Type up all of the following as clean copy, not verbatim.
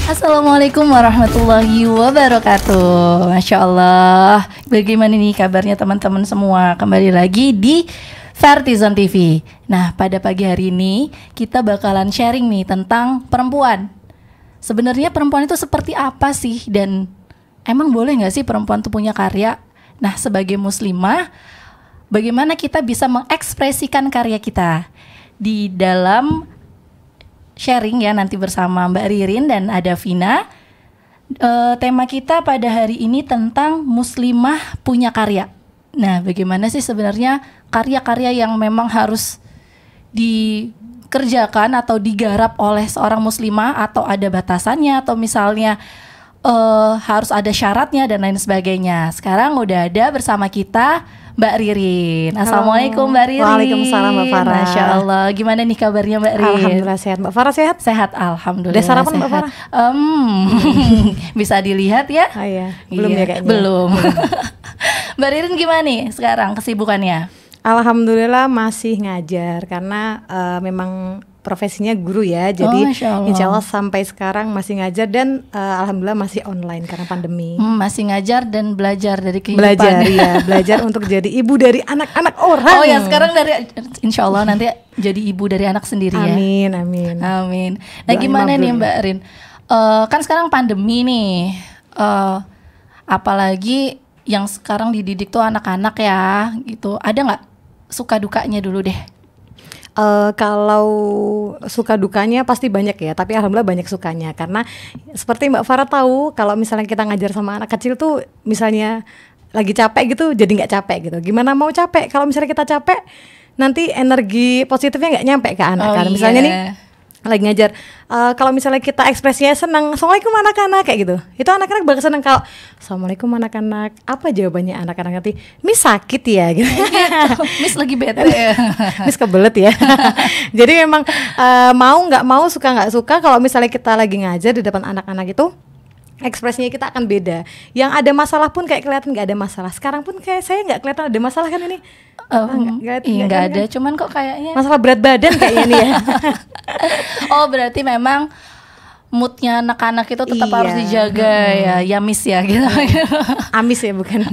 Assalamualaikum warahmatullahi wabarakatuh. Masya Allah. Bagaimana nih kabarnya teman-teman semua? Kembali lagi di Vertizon TV. Nah, pada pagi hari ini kita bakalan sharing nih tentang perempuan. Sebenarnya perempuan itu seperti apa sih? Dan emang boleh gak sih perempuan itu punya karya? Nah, sebagai muslimah, bagaimana kita bisa mengekspresikan karya kita? Di dalam sharing ya nanti bersama Mbak Ririn dan ada Vina. Tema kita pada hari ini tentang muslimah punya karya. Nah, bagaimana sih sebenarnya karya-karya yang memang harus dikerjakan atau digarap oleh seorang muslimah, atau ada batasannya, atau misalnya harus ada syaratnya dan lain sebagainya. Sekarang udah ada bersama kita Mbak Ririn. Assalamualaikum Mbak Ririn. Waalaikumsalam Mbak Farah. Masya Allah. Gimana nih kabarnya Mbak Ririn? Alhamdulillah sehat. Mbak Farah sehat? Sehat, alhamdulillah. Udah sarapan sehat. Mbak Farah? Bisa dilihat ya? Oh iya. Belum iya, ya kayaknya. Belum. Mbak Ririn gimana nih sekarang kesibukannya? Alhamdulillah masih ngajar karena memang profesinya guru ya. Jadi insya Allah sampai sekarang masih ngajar dan alhamdulillah masih online karena pandemi. Masih ngajar dan belajar dari kehidupan. Belajar ya, belajar untuk jadi ibu dari anak-anak orang. Oh ya, sekarang dari insya Allah nanti jadi ibu dari anak sendiri ya. Amin, amin. Amin. Nah, gimana nih Mbak Rin? Kan sekarang pandemi nih, apalagi yang sekarang dididik tuh anak-anak ya, gitu. Ada nggak suka dukanya dulu deh? Kalau suka dukanya pasti banyak ya, tapi alhamdulillah banyak sukanya. Karena seperti Mbak Farah tahu, kalau misalnya kita ngajar sama anak kecil tuh misalnya lagi capek gitu, jadi nggak capek gitu. Gimana mau capek? Kalau misalnya kita capek, nanti energi positifnya nggak nyampe ke anak kan. Misalnya nih lagi ngajar, kalau misalnya kita ekspresinya senang, assalamualaikum anak-anak kayak gitu, itu anak-anak bakal senang. Kalau assalamualaikum anak-anak, apa jawabannya anak-anak nanti? Miss sakit ya gitu. Miss lagi bete ya. Miss kebelet ya. Jadi memang mau nggak mau, suka nggak suka, kalau misalnya kita lagi ngajar di depan anak-anak itu ekspresinya kita akan beda. Yang ada masalah pun kayak kelihatan nggak ada masalah. Sekarang pun kayak saya nggak kelihatan ada masalah kan ini. Nggak ada, cuman kok kayaknya masalah berat badan kayaknya nih ya. Oh, berarti memang moodnya anak-anak itu tetap harus dijaga ya Miss ya gitu. Amis ya bukan.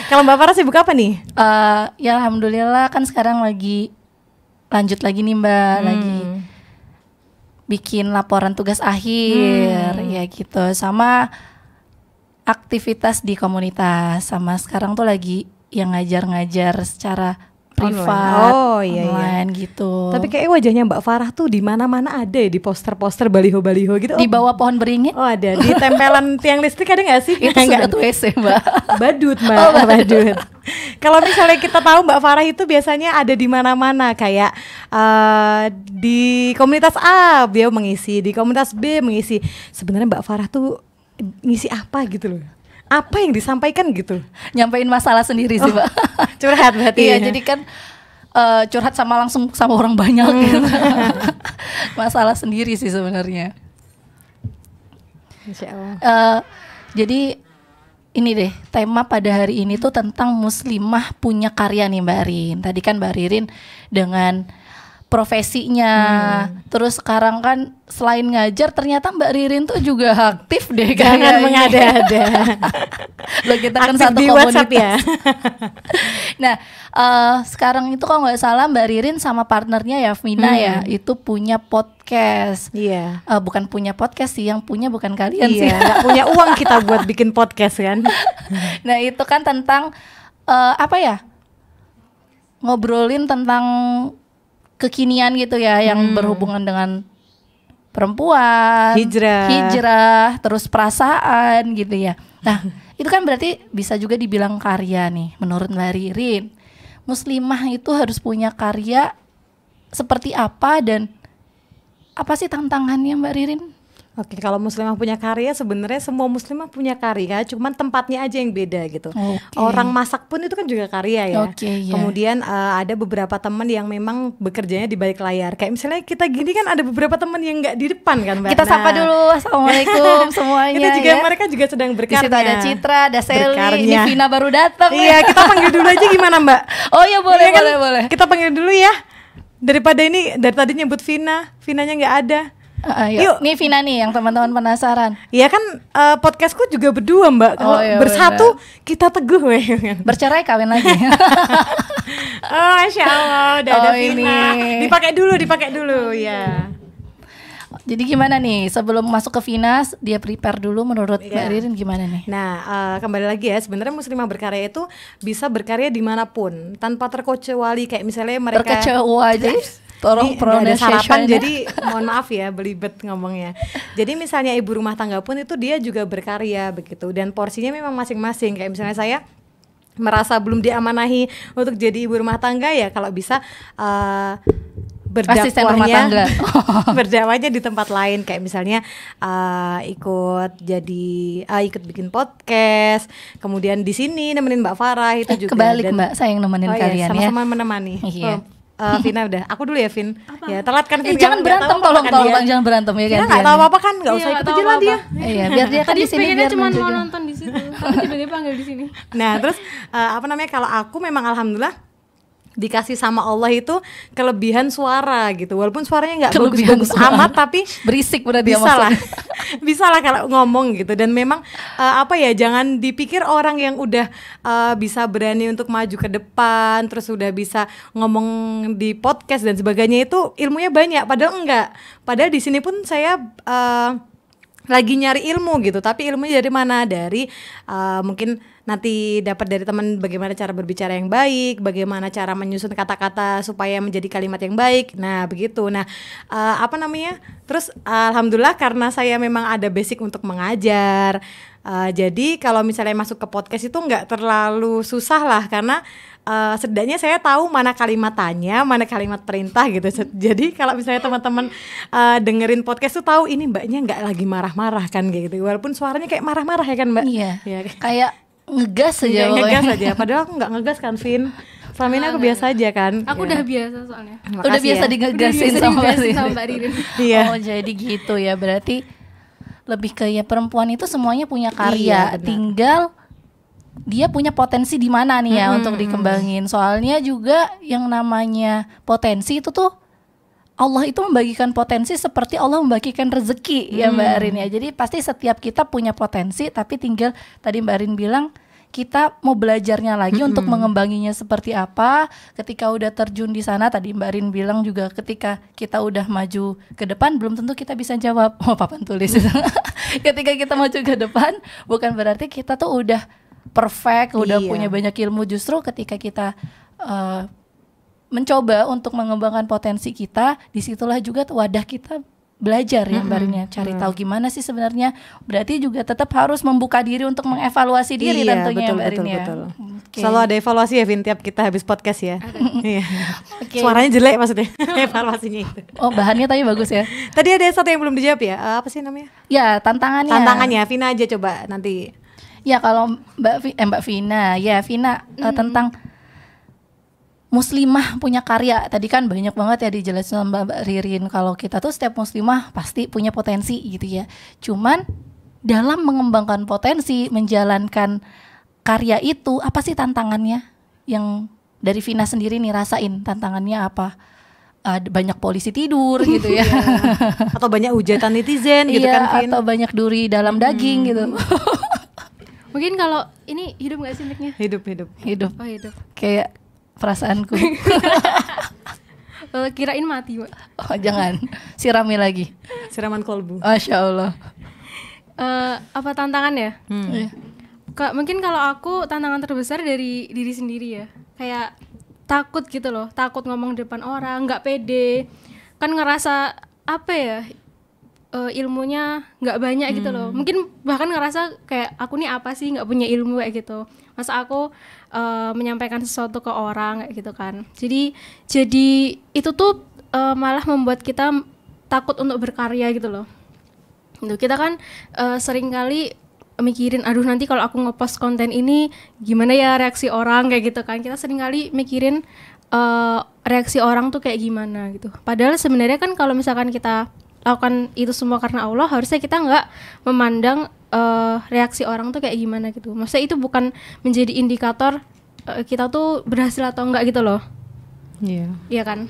Kalau Mbak Farah sibuk apa nih? Ya alhamdulillah kan sekarang lagi lanjut lagi nih Mbak, lagi bikin laporan tugas akhir ya gitu, sama aktivitas di komunitas, sama sekarang tuh lagi yang ngajar-ngajar secara privat online gitu. Tapi kayak wajahnya Mbak Farah tuh di mana-mana ada ya, di poster-poster baliho-baliho gitu. Di bawah pohon beringin. Oh ada, di tempelan tiang listrik ada nggak sih? Itu sudah WC Mbak. Badut Mbak. Badut. Kalau misalnya kita tahu Mbak Farah itu biasanya ada di mana-mana, kayak di komunitas A dia mengisi, di komunitas B mengisi. Sebenarnya Mbak Farah tuh ngisi apa gitu loh? Apa yang disampaikan gitu? Nyampein masalah sendiri sih Mbak. Curhat berarti. Iya, jadi kan curhat langsung sama orang banyak gitu. Masalah sendiri sih sebenarnya. Insya Allah. Jadi ini deh, tema pada hari ini tuh tentang muslimah punya karya nih Mbak Rin. Tadi kan Mbak Ririn dengan profesinya, terus sekarang kan selain ngajar ternyata Mbak Ririn tuh juga aktif deh. Jangan mengada-ada. Loh, kita kan aktif satu di komunitas WhatsApp ya. Nah, sekarang itu kalau nggak salah Mbak Ririn sama partnernya ya Vina ya, itu punya podcast. Iya. Bukan punya podcast sih, yang punya bukan kalian sih. Nggak punya uang kita buat bikin podcast kan. Nah, itu kan tentang apa ya? Ngobrolin tentang kekinian gitu ya, yang berhubungan dengan perempuan, hijrah, terus perasaan gitu ya. Nah, itu kan berarti bisa juga dibilang karya nih menurut Mbak Ririn. Muslimah itu harus punya karya seperti apa dan apa sih tantangannya Mbak Ririn? Oke, kalau muslimah punya karya, sebenarnya semua muslimah punya karya, cuman tempatnya aja yang beda gitu. Orang masak pun itu kan juga karya ya. Kemudian ada beberapa teman yang memang bekerjanya di balik layar. Kayak misalnya kita gini kan ada beberapa teman yang nggak di depan kan Mbak. Kita sapa dulu, assalamualaikum semuanya. Itu juga mereka juga sedang berkarya. Di situ ada Citra, ada Sally, ini Vina baru datang. Iya, kita panggil dulu aja gimana Mbak? Oh ya boleh, boleh. Kita panggil dulu ya. Daripada ini dari tadi nyebut Vina, Vinanya nggak ada. Yuk. Yuk. Nih Vina nih yang teman-teman penasaran. Iya kan podcastku juga berdua Mbak. Kalau iya, bersatu kita teguh weh. Bercerai kawin lagi. Oh, Masya Allah, udah ada ini. Vina. Dipakai dulu ya. Jadi gimana nih sebelum masuk ke Vina, dia prepare dulu menurut Mbak Ririn gimana nih? Nah, kembali lagi ya, sebenarnya muslimah berkarya itu bisa berkarya dimanapun tanpa terkecuali, kayak misalnya mereka Terkecuali. Tolong nggak ada sarapan, pronunciation-nya. jadi mohon maaf ya belibet ngomongnya. Jadi misalnya ibu rumah tangga pun itu dia juga berkarya begitu, dan porsinya memang masing-masing. Kayak misalnya saya merasa belum diamanahi untuk jadi ibu rumah tangga, ya kalau bisa Asisten rumah tangga. berdakwahnya di tempat lain, kayak misalnya ikut bikin podcast, kemudian di sini nemenin Mbak Farah itu juga. Kebalik dan, Mbak, saya yang nemenin kalian sama-sama ya. menemani. Iya. Vina udah, aku dulu ya Vin. Ya telat kan Vin. Jangan berantem tolong jangan berantem ya Vina kan. nggak tahu apa kan, nggak usah ikut aja lah dia. Iya, biar dia kan Tadi di sini pengennya biar cuma mau menjaga. nonton di situ, tapi tiba-tiba panggil di sini. Nah terus kalau aku memang alhamdulillah dikasih sama Allah itu kelebihan suara gitu, walaupun suaranya nggak Kelebihan bagus-bagus suara. amat, tapi Berisik udah dia bisa lah masuk. bisa lah kalau ngomong gitu. Dan memang jangan dipikir orang yang udah bisa berani untuk maju ke depan, terus udah bisa ngomong di podcast dan sebagainya itu ilmunya banyak, padahal enggak. Padahal di sini pun saya lagi nyari ilmu gitu, tapi ilmunya dari mana? Dari mungkin nanti dapat dari teman bagaimana cara berbicara yang baik, bagaimana cara menyusun kata-kata supaya menjadi kalimat yang baik. Nah begitu. Nah terus alhamdulillah karena saya memang ada basic untuk mengajar, jadi kalau misalnya masuk ke podcast itu nggak terlalu susah lah, karena setidaknya saya tahu mana kalimat tanya, mana kalimat perintah gitu. Jadi kalau misalnya teman-teman dengerin podcast tuh tahu ini mbaknya nggak lagi marah-marah kan kayak gitu. Walaupun suaranya kayak marah-marah ya kan mbak. Iya. Ya, Kayak ngegas aja pokoknya. ngegas aja. Padahal aku nggak ngegas kan Vin. Selama ini aku biasa aja kan. Aku Ya. udah biasa soalnya. Udah Makasih biasa ya. digegasin Udah sama biasa Mbak sama Ririn. Mbak Ririn. Iya. Oh jadi gitu ya, berarti lebih ke ya perempuan itu semuanya punya Iya, karya, benar. tinggal dia punya potensi di mana nih ya untuk dikembangin. Soalnya juga yang namanya potensi itu tuh Allah itu membagikan potensi seperti Allah membagikan rezeki ya Mbak Arin ya. Jadi pasti setiap kita punya potensi, tapi tinggal tadi Mbak Arin bilang kita mau belajarnya lagi untuk mengembanginya seperti apa. Ketika udah terjun di sana, tadi Mbak Rin bilang juga ketika kita udah maju ke depan belum tentu kita bisa jawab. Oh papan tulis. Ketika kita maju ke depan bukan berarti kita tuh udah perfect, udah Iya. punya banyak ilmu. Justru ketika kita mencoba untuk mengembangkan potensi kita, disitulah juga wadah kita belajar ya Mbak Rin ya, cari tahu gimana sih sebenarnya. Berarti juga tetap harus membuka diri untuk mengevaluasi diri Iya, tentunya betul, Mbak Rin betul, ya. betul. Oke. Selalu ada evaluasi ya Vin tiap kita habis podcast ya. Iya. Oke. Suaranya jelek maksudnya. Evaluasinya itu. Oh bahannya tadi bagus ya. Tadi ada satu yang belum dijawab ya. Apa sih namanya? Ya tantangannya. Tantangannya Vina aja coba nanti. Ya kalau Mbak Vina, ya Vina tentang muslimah punya karya. Tadi kan banyak banget ya dijelasin sama Mbak Ririn kalau kita tuh setiap muslimah pasti punya potensi gitu ya. Cuman dalam mengembangkan potensi, menjalankan karya itu apa sih tantangannya? Yang dari Vina sendiri nih rasain tantangannya apa? Banyak polisi tidur gitu ya. Atau banyak hujatan netizen gitu Iya, kan Vin. atau banyak duri dalam daging gitu. Mungkin kalau ini hidup nggak sih mic-nya? Hidup. Hidup Oh hidup. kayak perasaanku. Kirain mati Mbak. Oh jangan, sirami lagi. Siraman kolbu. Masya Allah. Apa tantangannya? Iya. Mungkin kalau aku tantangan terbesar dari diri sendiri ya. Kayak takut gitu loh, takut ngomong depan orang, nggak pede. Kan ngerasa apa ya? Ilmunya nggak banyak gitu loh. Mungkin bahkan ngerasa kayak aku nih apa sih, nggak punya ilmu kayak gitu. Masa aku menyampaikan sesuatu ke orang kayak gitu kan. Jadi itu tuh malah membuat kita takut untuk berkarya gitu loh. Itu kita kan sering kali mikirin, aduh nanti kalau aku ngepost konten ini gimana ya reaksi orang kayak gitu kan. Kita sering kali mikirin reaksi orang tuh kayak gimana gitu. Padahal sebenarnya kan kalau misalkan kita lakukan itu semua karena Allah, harusnya kita nggak memandang reaksi orang tuh kayak gimana gitu. Maksudnya itu bukan menjadi indikator kita tuh berhasil atau enggak gitu loh. Iya. Iya kan?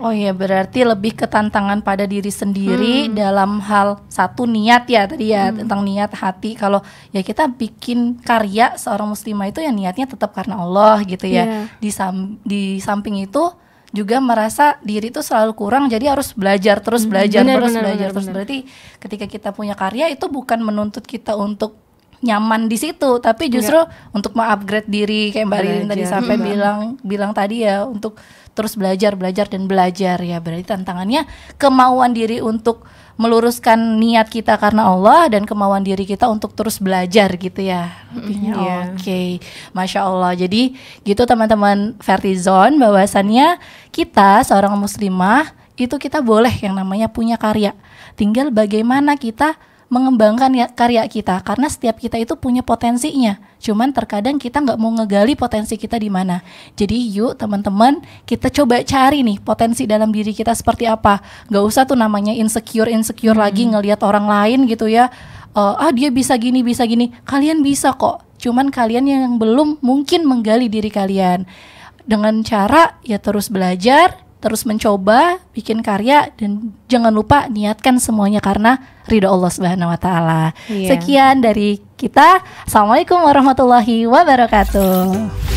Oh iya, berarti lebih ke tantangan pada diri sendiri dalam hal satu niat ya tadi ya, tentang niat hati. Kalau ya kita bikin karya seorang muslimah itu ya niatnya tetap karena Allah gitu ya. Di samping itu juga merasa diri itu selalu kurang, jadi harus belajar terus, belajar terus. Berarti ketika kita punya karya itu bukan menuntut kita untuk nyaman di situ, tapi justru untuk mengupgrade diri kayak Mbak Ririn tadi sampai bilang tadi ya, untuk terus belajar ya. Berarti tantangannya kemauan diri untuk meluruskan niat kita karena Allah dan kemauan diri kita untuk terus belajar gitu ya. Oke. Masya Allah. Jadi gitu teman-teman Vertizon, bahwasannya kita seorang muslimah itu kita boleh yang namanya punya karya. Tinggal bagaimana kita mengembangkan karya kita, karena setiap kita itu punya potensinya. Cuman terkadang kita nggak mau ngegali potensi kita di mana. Jadi yuk teman-teman, kita coba cari nih potensi dalam diri kita seperti apa. Nggak usah tuh namanya insecure lagi ngelihat orang lain gitu ya. Dia bisa gini. Kalian bisa kok. Cuman kalian yang belum mungkin menggali diri kalian. Dengan cara ya terus belajar, terus mencoba bikin karya, dan jangan lupa niatkan semuanya karena ridho Allah Subhanahu wa taala. Sekian dari kita. Assalamualaikum warahmatullahi wabarakatuh.